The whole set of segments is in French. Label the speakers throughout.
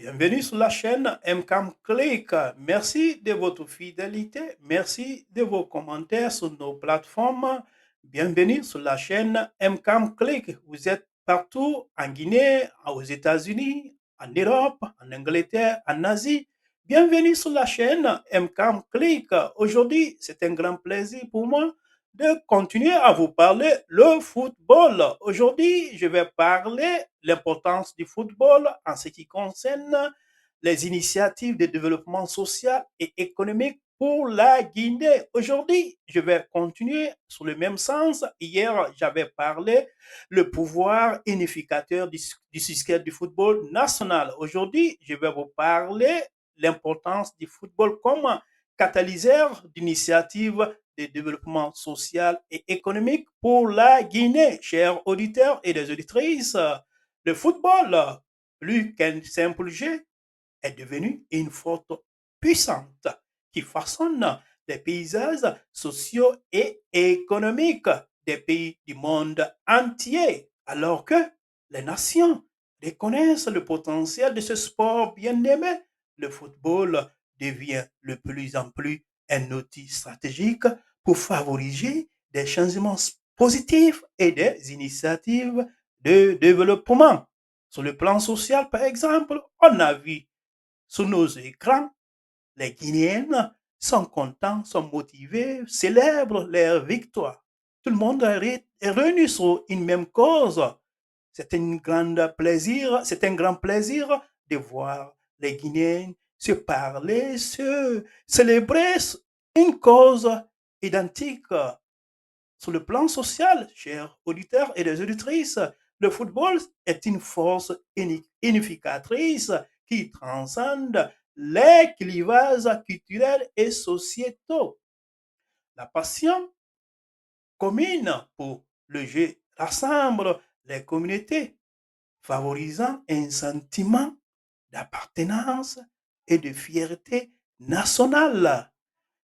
Speaker 1: Bienvenue sur la chaîne MCAM Click. Merci de votre fidélité. Merci de vos commentaires sur nos plateformes. Bienvenue sur la chaîne MCAM Click. Vous êtes partout en Guinée, aux États-Unis, en Europe, en Angleterre, en Asie. Bienvenue sur la chaîne MCAM Click. Aujourd'hui, c'est un grand plaisir pour moi de continuer à vous parler le football. Aujourd'hui, je vais parler l'importance du football en ce qui concerne les initiatives de développement social et économique pour la Guinée. Aujourd'hui, je vais continuer sur le même sens. Hier, j'avais parlé le pouvoir unificateur du système du football national. Aujourd'hui, je vais vous parler l'importance du football comme catalyseur d'initiatives de développement social et économique pour la Guinée. Chers auditeurs et des auditrices, le football, plus qu'un simple jeu, est devenu une force puissante qui façonne les paysages sociaux et économiques des pays du monde entier, alors que les nations reconnaissent le potentiel de ce sport bien aimé. Le football devient de plus en plus un outil stratégique pour favoriser des changements positifs et des initiatives de développement. Sur le plan social, par exemple, on a vu sur nos écrans, les Guinéens sont contents, sont motivés, célèbrent leur victoire. Tout le monde est réuni sur une même cause. C'est un grand plaisir de voir les Guinéens se parler, se célébrer une cause identique. Sur le plan social, chers auditeurs et des auditrices, le football est une force unificatrice qui transcende les clivages culturels et sociétaux. La passion commune pour le jeu rassemble les communautés, favorisant un sentiment d'appartenance et de fierté nationale.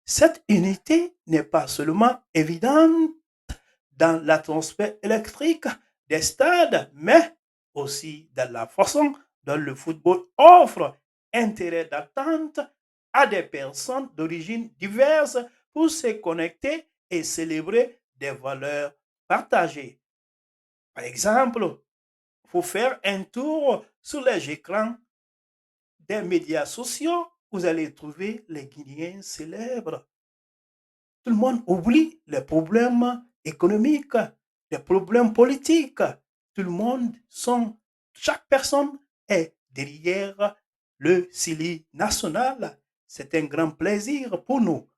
Speaker 1: Cette unité n'est pas seulement évidente dans l'atmosphère électrique des stades, mais aussi dans la façon dont le football offre intérêt d'attente à des personnes d'origine diverses pour se connecter et célébrer des valeurs partagées. Par exemple, il faut faire un tour sur les écrans des médias sociaux, vous allez trouver les Guinéens célèbres. Tout le monde oublie les problèmes économiques, les problèmes politiques. Tout le monde chaque personne est derrière le Sili national. C'est un grand plaisir pour nous.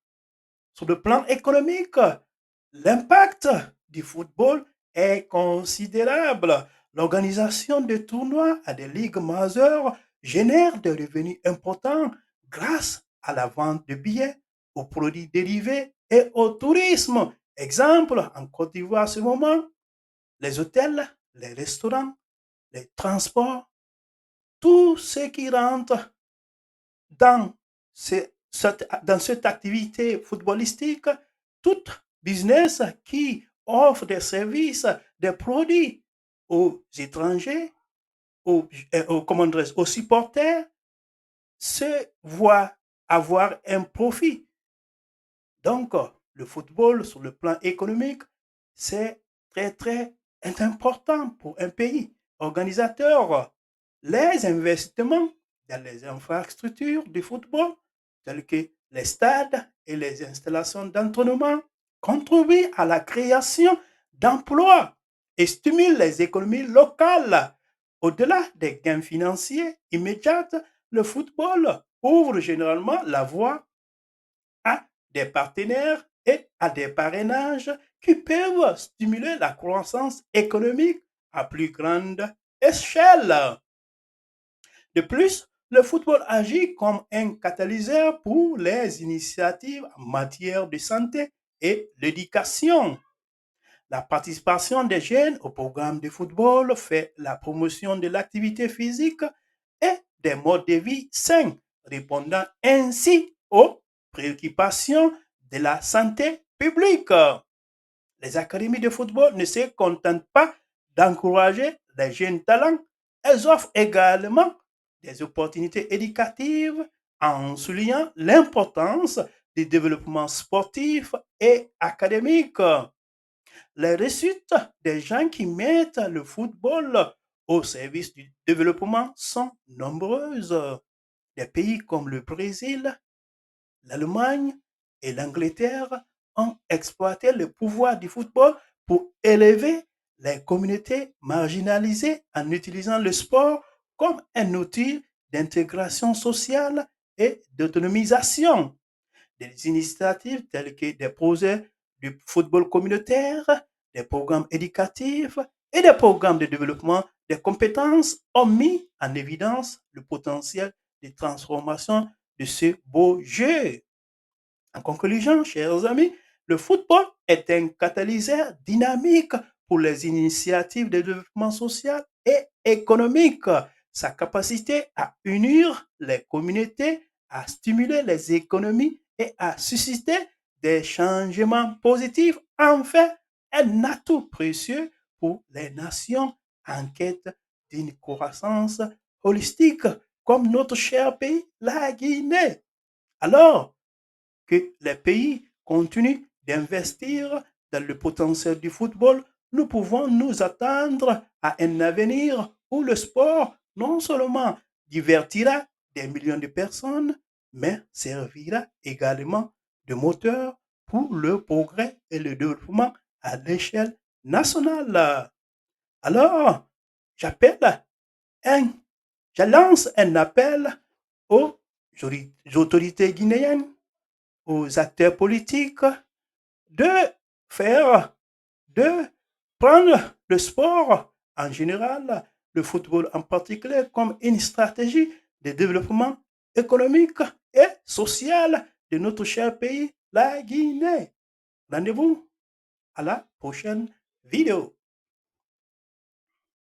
Speaker 1: Sur le plan économique, l'impact du football est considérable. L'organisation de tournois à des ligues majeures génère des revenus importants grâce à la vente de billets, aux produits dérivés et au tourisme. Exemple, en Côte d'Ivoire, à ce moment, les hôtels, les restaurants, les transports, tout ce qui rentre dans, dans cette activité footballistique, tout business qui offre des services, des produits aux étrangers, aux supporters, se voit avoir un profit. Donc, le football, sur le plan économique, c'est très, très important pour un pays organisateur. Les investissements dans les infrastructures du football, telles que les stades et les installations d'entraînement, contribuent à la création d'emplois et stimulent les économies locales. Au-delà des gains financiers immédiats, le football ouvre généralement la voie à des partenaires et à des parrainages qui peuvent stimuler la croissance économique à plus grande échelle. De plus, le football agit comme un catalyseur pour les initiatives en matière de santé et d'éducation. La participation des jeunes au programme de football fait la promotion de l'activité physique et des modes de vie sains, répondant ainsi aux préoccupations de la santé publique. Les académies de football ne se contentent pas d'encourager les jeunes talents, elles offrent également des opportunités éducatives en soulignant l'importance du développement sportif et académique. Les réussites des gens qui mettent le football au service du développement sont nombreuses. Des pays comme le Brésil, l'Allemagne et l'Angleterre ont exploité le pouvoir du football pour élever les communautés marginalisées en utilisant le sport comme un outil d'intégration sociale et d'autonomisation. Des initiatives telles que des projets du football communautaire, des programmes éducatifs et des programmes de développement des compétences ont mis en évidence le potentiel de transformation de ce beau jeu. En conclusion, chers amis, le football est un catalyseur dynamique pour les initiatives de développement social et économique. Sa capacité à unir les communautés, à stimuler les économies et à susciter des changements positifs en fait un atout précieux pour les nations en quête d'une croissance holistique comme notre cher pays, la Guinée. Alors, que les pays continuent d'investir dans le potentiel du football, nous pouvons nous attendre à un avenir où le sport non seulement divertira des millions de personnes, mais servira également de moteur pour le progrès et le développement à l'échelle nationale. Alors, j'appelle un, je lance un appel aux autorités guinéennes, aux acteurs politiques de faire, de prendre le sport en général, le football en particulier, comme une stratégie de développement économique et social de notre cher pays, la Guinée. Rendez-vous à la prochaine vidéo.